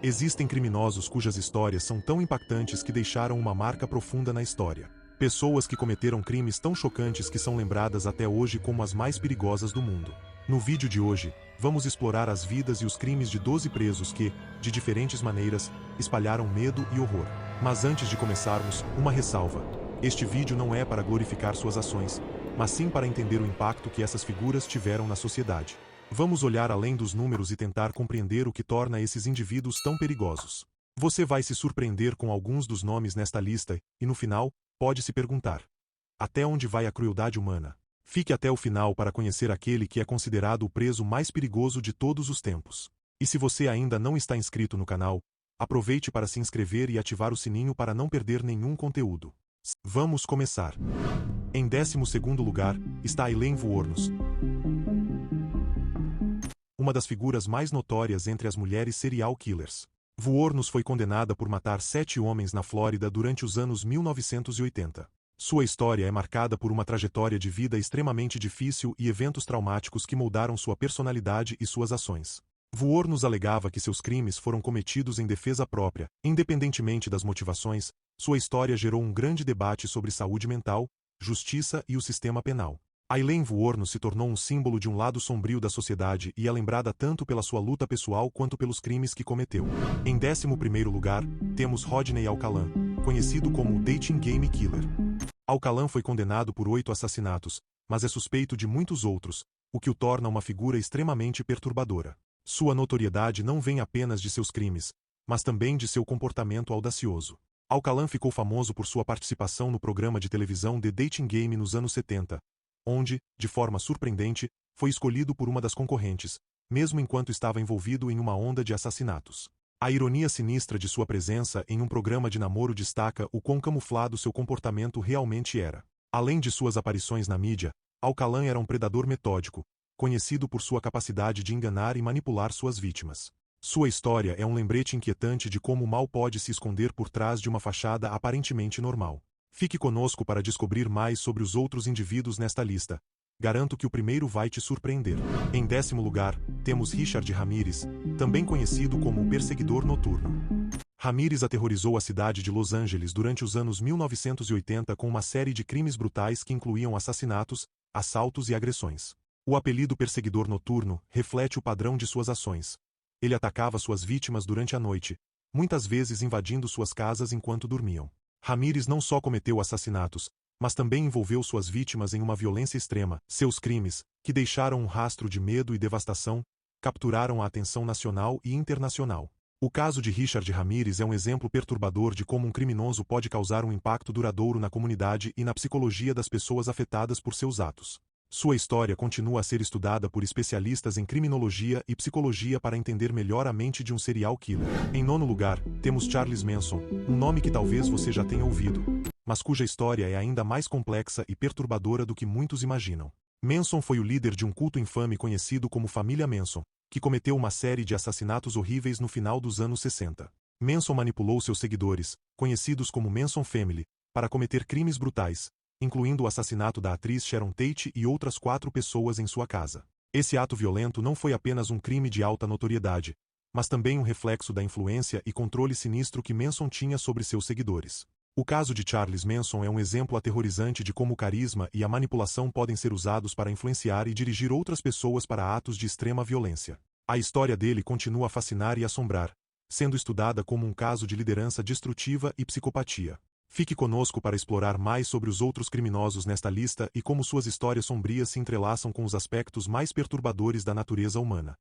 Existem criminosos cujas histórias são tão impactantes que deixaram uma marca profunda na história. Pessoas que cometeram crimes tão chocantes que são lembradas até hoje como as mais perigosas do mundo. No vídeo de hoje, vamos explorar as vidas e os crimes de 12 presos que, de diferentes maneiras, espalharam medo e horror. Mas antes de começarmos, uma ressalva. Este vídeo não é para glorificar suas ações, mas sim para entender o impacto que essas figuras tiveram na sociedade. Vamos olhar além dos números e tentar compreender o que torna esses indivíduos tão perigosos. Você vai se surpreender com alguns dos nomes nesta lista e, no final, pode se perguntar: até onde vai a crueldade humana? Fique até o final para conhecer aquele que é considerado o preso mais perigoso de todos os tempos. E se você ainda não está inscrito no canal, aproveite para se inscrever e ativar o sininho para não perder nenhum conteúdo. Vamos começar. Em 12º lugar, está Aileen Wuornos, uma das figuras mais notórias entre as mulheres serial killers. Wuornos foi condenada por matar 7 homens na Flórida durante os anos 1980. Sua história é marcada por uma trajetória de vida extremamente difícil e eventos traumáticos que moldaram sua personalidade e suas ações. Wuornos alegava que seus crimes foram cometidos em defesa própria. Independentemente das motivações, sua história gerou um grande debate sobre saúde mental, justiça e o sistema penal. Aileen Wuornos se tornou um símbolo de um lado sombrio da sociedade e é lembrada tanto pela sua luta pessoal quanto pelos crimes que cometeu. Em 11º lugar, temos Rodney Alcalá, conhecido como o Dating Game Killer. Alcalá foi condenado por 8 assassinatos, mas é suspeito de muitos outros, o que o torna uma figura extremamente perturbadora. Sua notoriedade não vem apenas de seus crimes, mas também de seu comportamento audacioso. Alcalá ficou famoso por sua participação no programa de televisão The Dating Game nos anos 70, onde, de forma surpreendente, foi escolhido por uma das concorrentes, mesmo enquanto estava envolvido em uma onda de assassinatos. A ironia sinistra de sua presença em um programa de namoro destaca o quão camuflado seu comportamento realmente era. Além de suas aparições na mídia, Alcalá era um predador metódico, conhecido por sua capacidade de enganar e manipular suas vítimas. Sua história é um lembrete inquietante de como o mal pode se esconder por trás de uma fachada aparentemente normal. Fique conosco para descobrir mais sobre os outros indivíduos nesta lista. Garanto que o primeiro vai te surpreender. Em 10º lugar, temos Richard Ramirez, também conhecido como o Perseguidor Noturno. Ramirez aterrorizou a cidade de Los Angeles durante os anos 1980 com uma série de crimes brutais que incluíam assassinatos, assaltos e agressões. O apelido Perseguidor Noturno reflete o padrão de suas ações. Ele atacava suas vítimas durante a noite, muitas vezes invadindo suas casas enquanto dormiam. Ramirez não só cometeu assassinatos, mas também envolveu suas vítimas em uma violência extrema. Seus crimes, que deixaram um rastro de medo e devastação, capturaram a atenção nacional e internacional. O caso de Richard Ramirez é um exemplo perturbador de como um criminoso pode causar um impacto duradouro na comunidade e na psicologia das pessoas afetadas por seus atos. Sua história continua a ser estudada por especialistas em criminologia e psicologia para entender melhor a mente de um serial killer. Em 9º lugar, temos Charles Manson, um nome que talvez você já tenha ouvido, mas cuja história é ainda mais complexa e perturbadora do que muitos imaginam. Manson foi o líder de um culto infame conhecido como Família Manson, que cometeu uma série de assassinatos horríveis no final dos anos 60. Manson manipulou seus seguidores, conhecidos como Manson Family, para cometer crimes brutais, incluindo o assassinato da atriz Sharon Tate e outras 4 pessoas em sua casa. Esse ato violento não foi apenas um crime de alta notoriedade, mas também um reflexo da influência e controle sinistro que Manson tinha sobre seus seguidores. O caso de Charles Manson é um exemplo aterrorizante de como o carisma e a manipulação podem ser usados para influenciar e dirigir outras pessoas para atos de extrema violência. A história dele continua a fascinar e assombrar, sendo estudada como um caso de liderança destrutiva e psicopatia. Fique conosco para explorar mais sobre os outros criminosos nesta lista e como suas histórias sombrias se entrelaçam com os aspectos mais perturbadores da natureza humana.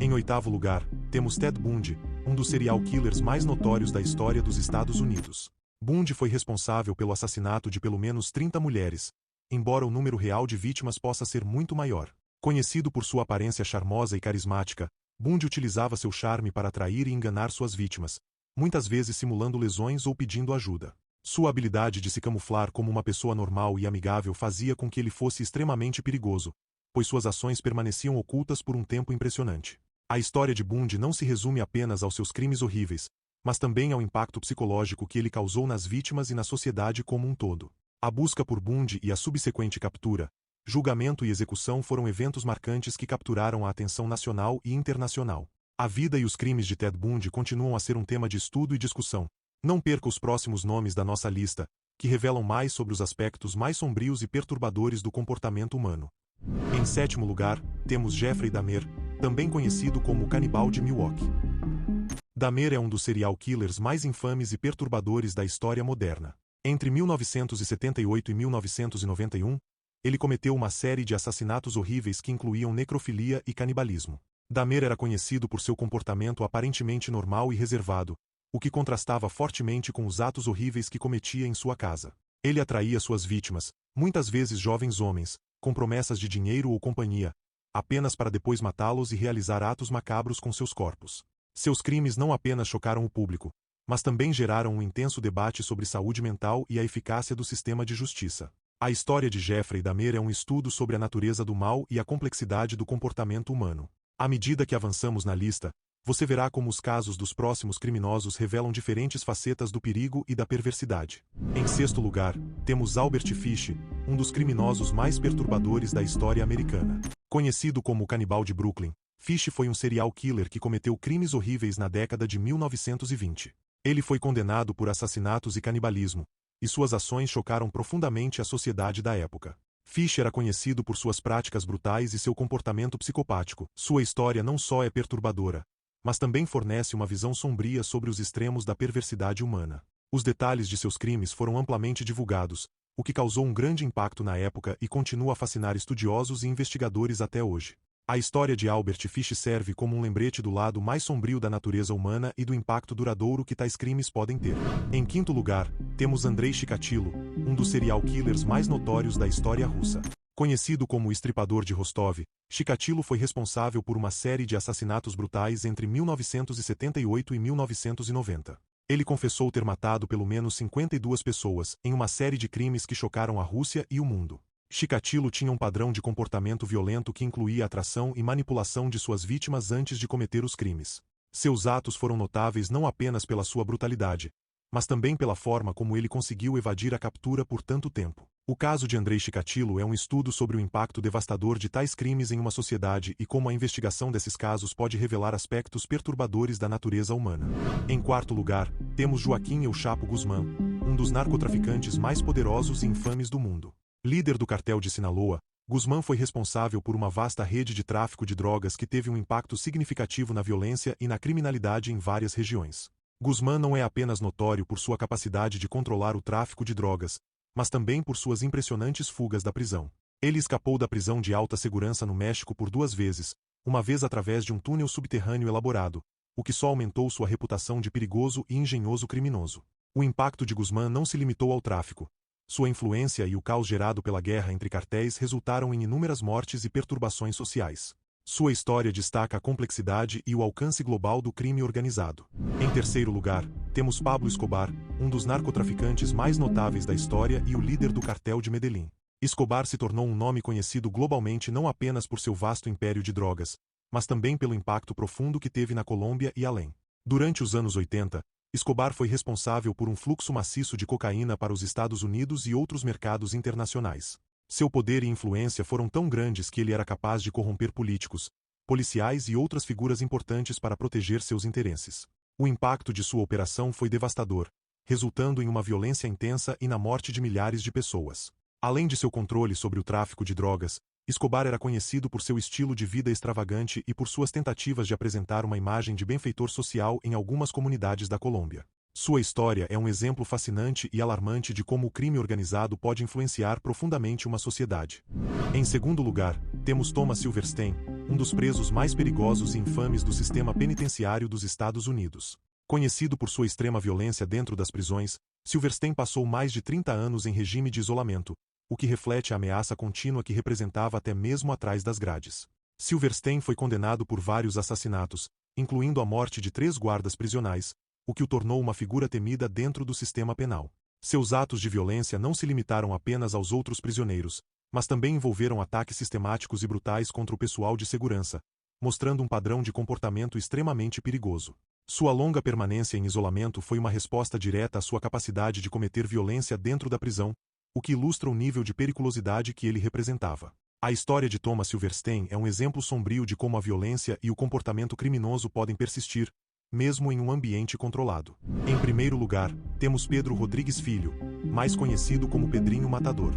Em 8º lugar, temos Ted Bundy, um dos serial killers mais notórios da história dos Estados Unidos. Bundy foi responsável pelo assassinato de pelo menos 30 mulheres, embora o número real de vítimas possa ser muito maior. Conhecido por sua aparência charmosa e carismática, Bundy utilizava seu charme para atrair e enganar suas vítimas, muitas vezes simulando lesões ou pedindo ajuda. Sua habilidade de se camuflar como uma pessoa normal e amigável fazia com que ele fosse extremamente perigoso, pois suas ações permaneciam ocultas por um tempo impressionante. A história de Bundy não se resume apenas aos seus crimes horríveis, mas também ao impacto psicológico que ele causou nas vítimas e na sociedade como um todo. A busca por Bundy e a subsequente captura, julgamento e execução foram eventos marcantes que capturaram a atenção nacional e internacional. A vida e os crimes de Ted Bundy continuam a ser um tema de estudo e discussão. Não perca os próximos nomes da nossa lista, que revelam mais sobre os aspectos mais sombrios e perturbadores do comportamento humano. Em sétimo lugar, temos Jeffrey Dahmer, também conhecido como o Canibal de Milwaukee. Dahmer é um dos serial killers mais infames e perturbadores da história moderna. Entre 1978 e 1991, ele cometeu uma série de assassinatos horríveis que incluíam necrofilia e canibalismo. Dahmer era conhecido por seu comportamento aparentemente normal e reservado, o que contrastava fortemente com os atos horríveis que cometia em sua casa. Ele atraía suas vítimas, muitas vezes jovens homens, com promessas de dinheiro ou companhia, apenas para depois matá-los e realizar atos macabros com seus corpos. Seus crimes não apenas chocaram o público, mas também geraram um intenso debate sobre saúde mental e a eficácia do sistema de justiça. A história de Jeffrey Dahmer é um estudo sobre a natureza do mal e a complexidade do comportamento humano. À medida que avançamos na lista, você verá como os casos dos próximos criminosos revelam diferentes facetas do perigo e da perversidade. Em sexto lugar, temos Albert Fish, um dos criminosos mais perturbadores da história americana. Conhecido como o Canibal de Brooklyn, Fish foi um serial killer que cometeu crimes horríveis na década de 1920. Ele foi condenado por assassinatos e canibalismo, e suas ações chocaram profundamente a sociedade da época. Fish era conhecido por suas práticas brutais e seu comportamento psicopático. Sua história não só é perturbadora, mas também fornece uma visão sombria sobre os extremos da perversidade humana. Os detalhes de seus crimes foram amplamente divulgados, o que causou um grande impacto na época e continua a fascinar estudiosos e investigadores até hoje. A história de Albert Fish serve como um lembrete do lado mais sombrio da natureza humana e do impacto duradouro que tais crimes podem ter. Em quinto lugar, temos Andrei Chikatilo, um dos serial killers mais notórios da história russa. Conhecido como o Estripador de Rostov, Chikatilo foi responsável por uma série de assassinatos brutais entre 1978 e 1990. Ele confessou ter matado pelo menos 52 pessoas em uma série de crimes que chocaram a Rússia e o mundo. Chikatilo tinha um padrão de comportamento violento que incluía atração e manipulação de suas vítimas antes de cometer os crimes. Seus atos foram notáveis não apenas pela sua brutalidade, mas também pela forma como ele conseguiu evadir a captura por tanto tempo. O caso de Andrei Chikatilo é um estudo sobre o impacto devastador de tais crimes em uma sociedade e como a investigação desses casos pode revelar aspectos perturbadores da natureza humana. Em quarto lugar, temos Joaquim El Chapo Guzmán, um dos narcotraficantes mais poderosos e infames do mundo. Líder do cartel de Sinaloa, Guzmán foi responsável por uma vasta rede de tráfico de drogas que teve um impacto significativo na violência e na criminalidade em várias regiões. Guzmán não é apenas notório por sua capacidade de controlar o tráfico de drogas, mas também por suas impressionantes fugas da prisão. Ele escapou da prisão de alta segurança no México por 2 vezes, uma vez através de um túnel subterrâneo elaborado, o que só aumentou sua reputação de perigoso e engenhoso criminoso. O impacto de Guzmán não se limitou ao tráfico. Sua influência e o caos gerado pela guerra entre cartéis resultaram em inúmeras mortes e perturbações sociais. Sua história destaca a complexidade e o alcance global do crime organizado. Em terceiro lugar, temos Pablo Escobar, um dos narcotraficantes mais notáveis da história e o líder do cartel de Medellín. Escobar se tornou um nome conhecido globalmente não apenas por seu vasto império de drogas, mas também pelo impacto profundo que teve na Colômbia e além. Durante os anos 80, Escobar foi responsável por um fluxo maciço de cocaína para os Estados Unidos e outros mercados internacionais. Seu poder e influência foram tão grandes que ele era capaz de corromper políticos, policiais e outras figuras importantes para proteger seus interesses. O impacto de sua operação foi devastador, resultando em uma violência intensa e na morte de milhares de pessoas. Além de seu controle sobre o tráfico de drogas, Escobar era conhecido por seu estilo de vida extravagante e por suas tentativas de apresentar uma imagem de benfeitor social em algumas comunidades da Colômbia. Sua história é um exemplo fascinante e alarmante de como o crime organizado pode influenciar profundamente uma sociedade. Em segundo lugar, temos Thomas Silverstein, um dos presos mais perigosos e infames do sistema penitenciário dos Estados Unidos. Conhecido por sua extrema violência dentro das prisões, Silverstein passou mais de 30 anos em regime de isolamento, o que reflete a ameaça contínua que representava até mesmo atrás das grades. Silverstein foi condenado por vários assassinatos, incluindo a morte de 3 guardas prisionais, o que o tornou uma figura temida dentro do sistema penal. Seus atos de violência não se limitaram apenas aos outros prisioneiros, mas também envolveram ataques sistemáticos e brutais contra o pessoal de segurança, mostrando um padrão de comportamento extremamente perigoso. Sua longa permanência em isolamento foi uma resposta direta à sua capacidade de cometer violência dentro da prisão, o que ilustra o nível de periculosidade que ele representava. A história de Thomas Silverstein é um exemplo sombrio de como a violência e o comportamento criminoso podem persistir, mesmo em um ambiente controlado. Em primeiro lugar, temos Pedro Rodrigues Filho, mais conhecido como Pedrinho Matador.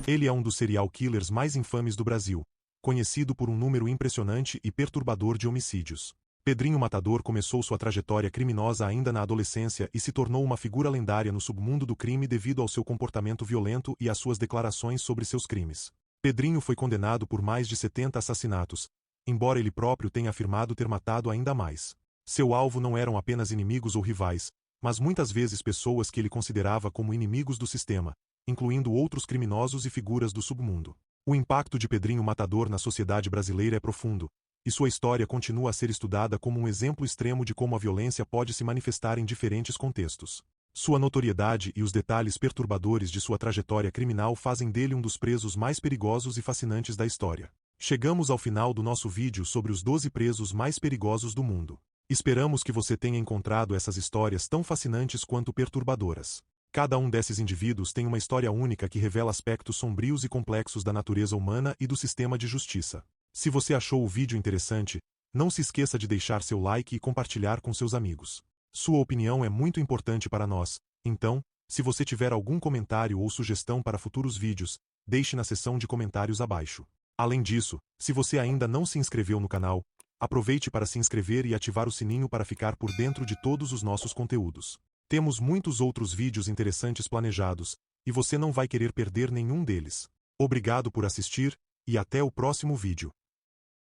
Ele é um dos serial killers mais infames do Brasil, conhecido por um número impressionante e perturbador de homicídios. Pedrinho Matador começou sua trajetória criminosa ainda na adolescência e se tornou uma figura lendária no submundo do crime devido ao seu comportamento violento e às suas declarações sobre seus crimes. Pedrinho foi condenado por mais de 70 assassinatos, embora ele próprio tenha afirmado ter matado ainda mais. Seu alvo não eram apenas inimigos ou rivais, mas muitas vezes pessoas que ele considerava como inimigos do sistema, incluindo outros criminosos e figuras do submundo. O impacto de Pedrinho Matador na sociedade brasileira é profundo, e sua história continua a ser estudada como um exemplo extremo de como a violência pode se manifestar em diferentes contextos. Sua notoriedade e os detalhes perturbadores de sua trajetória criminal fazem dele um dos presos mais perigosos e fascinantes da história. Chegamos ao final do nosso vídeo sobre os 12 presos mais perigosos do mundo. Esperamos que você tenha encontrado essas histórias tão fascinantes quanto perturbadoras. Cada um desses indivíduos tem uma história única que revela aspectos sombrios e complexos da natureza humana e do sistema de justiça. Se você achou o vídeo interessante, não se esqueça de deixar seu like e compartilhar com seus amigos. Sua opinião é muito importante para nós, então, se você tiver algum comentário ou sugestão para futuros vídeos, deixe na seção de comentários abaixo. Além disso, se você ainda não se inscreveu no canal, aproveite para se inscrever e ativar o sininho para ficar por dentro de todos os nossos conteúdos. Temos muitos outros vídeos interessantes planejados, e você não vai querer perder nenhum deles. Obrigado por assistir, e até o próximo vídeo.